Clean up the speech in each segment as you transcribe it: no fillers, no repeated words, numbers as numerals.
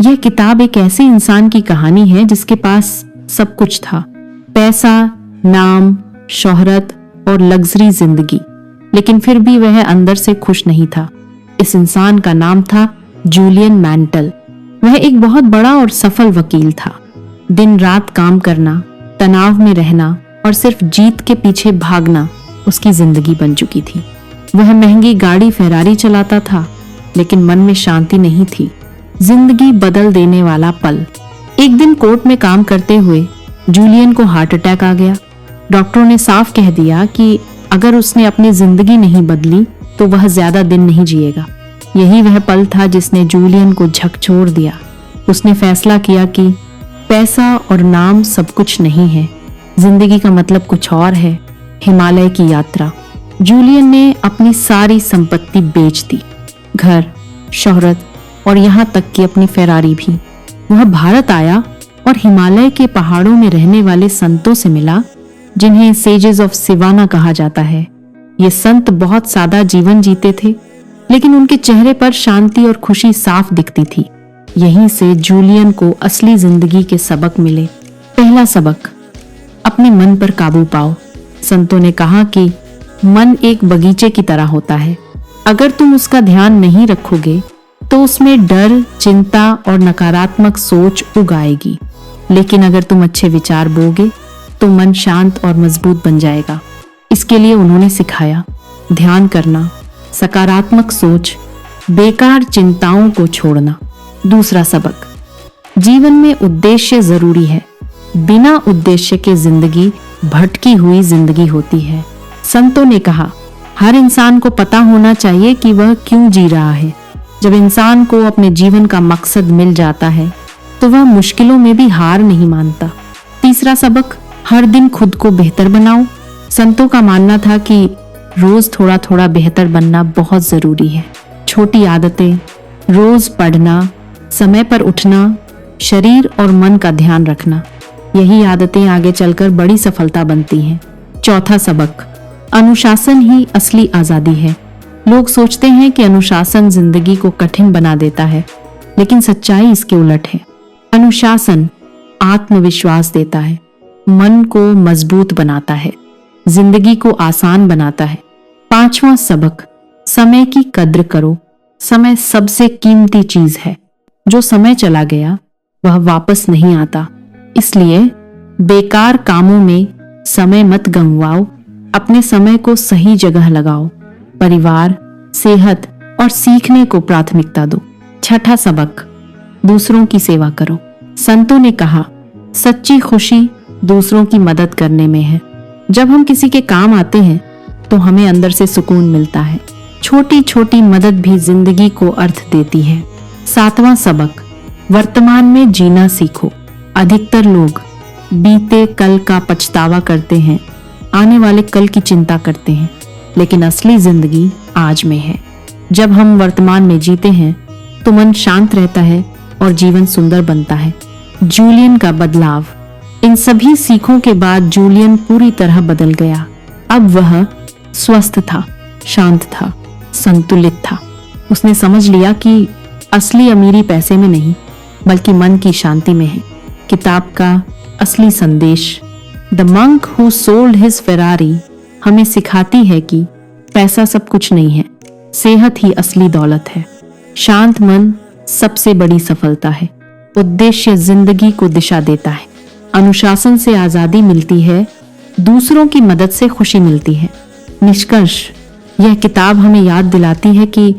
यह किताब एक ऐसे इंसान की कहानी है जिसके पास सब कुछ था, पैसा, नाम, शोहरत और लग्जरी जिंदगी, लेकिन फिर भी वह अंदर से खुश नहीं था। इस इंसान का नाम था जूलियन मैंटल। वह एक बहुत बड़ा और सफल वकील था। दिन रात काम करना, तनाव में रहना और सिर्फ जीत के पीछे भागना उसकी जिंदगी बन चुकी थी। वह महंगी गाड़ी फेरारी चलाता था, लेकिन मन में शांति नहीं थी। जिंदगी बदल देने वाला पल। एक दिन कोर्ट में काम करते हुए जूलियन को हार्ट अटैक आ गया। डॉक्टरों ने साफ कह दिया कि अगर उसने अपनी जिंदगी नहीं बदली तो वह ज्यादा दिन नहीं जिएगा। यही वह पल था जिसने जूलियन को झकझोर दिया। उसने फैसला किया कि पैसा और नाम सब कुछ नहीं है, जिंदगी का मतलब कुछ और है, हिमालय की यात्रा। जूलियन ने अपनी सारी संपत्ति बेच दी, घर, शोहरत और यहाँ तक कि अपनी फेरारी भी। वह भारत आया और हिमालय के पहाड़ों में रहने वाले संतों से मिला, जिन्हें सेजेस ऑफ सिवाना कहा जाता है। ये संत बहुत सादा जीवन जीते थे, लेकिन उनके चेहरे पर शांति और खुशी साफ दिखती थी। यहीं से जूलियन को असली जिंदगी के सबक मिले। पहला सबक, अपने मन पर काबू पाओ। संतों ने कहा कि मन एक बगीचे की तरह होता है। अगर तुम उसका ध्यान नहीं रखोगे तो उसमें डर, चिंता और नकारात्मक सोच उगाएगी, लेकिन अगर तुम अच्छे विचार बोगे तो मन शांत और मजबूत बन जाएगा। इसके लिए उन्होंने सिखाया ध्यान करना, सकारात्मक सोच, बेकार चिंताओं को छोड़ना। दूसरा सबक, जीवन में उद्देश्य जरूरी है। बिना उद्देश्य के जिंदगी भटकी हुई जिंदगी होती है। संतों ने कहा हर इंसान को पता होना चाहिए कि वह क्यों जी रहा है। जब इंसान को अपने जीवन का मकसद मिल जाता है तो वह मुश्किलों में भी हार नहीं मानता। तीसरा सबक, हर दिन खुद को बेहतर बनाओ। संतों का मानना था कि रोज थोड़ा थोड़ा बेहतर बनना बहुत जरूरी है। छोटी आदतें, रोज पढ़ना, समय पर उठना, शरीर और मन का ध्यान रखना, यही आदतें आगे चलकर बड़ी सफलता बनती हैं। चौथा सबक, अनुशासन ही असली आजादी है। लोग सोचते हैं कि अनुशासन जिंदगी को कठिन बना देता है, लेकिन सच्चाई इसके उलट है। अनुशासन आत्मविश्वास देता है, मन को मजबूत बनाता है, जिंदगी को आसान बनाता है। पांचवा सबक, समय की कद्र करो। समय सबसे कीमती चीज है। जो समय चला गया वह वापस नहीं आता, इसलिए बेकार कामों में समय मत गंवाओ। अपने समय को सही जगह लगाओ। परिवार, सेहत और सीखने को प्राथमिकता दो। छठा सबक, दूसरों की सेवा करो। संतों ने कहा सच्ची खुशी दूसरों की मदद करने में है। जब हम किसी के काम आते हैं तो हमें अंदर से सुकून मिलता है। छोटी छोटी मदद भी जिंदगी को अर्थ देती है। सातवां सबक, वर्तमान में जीना सीखो। अधिकतर लोग बीते कल का पछतावा करते हैं, आने वाले कल की चिंता करते हैं, लेकिन असली जिंदगी आज में है। जब हम वर्तमान में जीते हैं तो मन शांत रहता है और जीवन सुंदर बनता है। जूलियन का बदलाव। इन सभी सीखों के बाद जूलियन पूरी तरह बदल गया। अब वह स्वस्थ था, शांत था, संतुलित था। उसने समझ लिया कि असली अमीरी पैसे में नहीं, बल्कि मन की शांति में है। किताब का असली संदेश, the monk who sold his Ferrari, हमें सिखाती है कि पैसा सब कुछ नहीं है, सेहत ही असली दौलत है। शांत मन सबसे बड़ी सफलता है। उद्देश्य जिंदगी को दिशा देता है। अनुशासन से आजादी मिलती है, दूसरों की मदद से खुशी मिलती है। निष्कर्ष, यह किताब हमें याद दिलाती है कि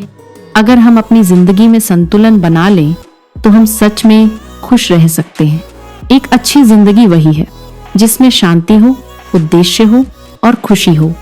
अगर हम अपनी जिंदगी में संतुलन बना लें तो हम सच में खुश रह सकते हैं। एक अच्छी जिंदगी वही है जिसमें शांति हो, उद्देश्य हो और खुशी हो।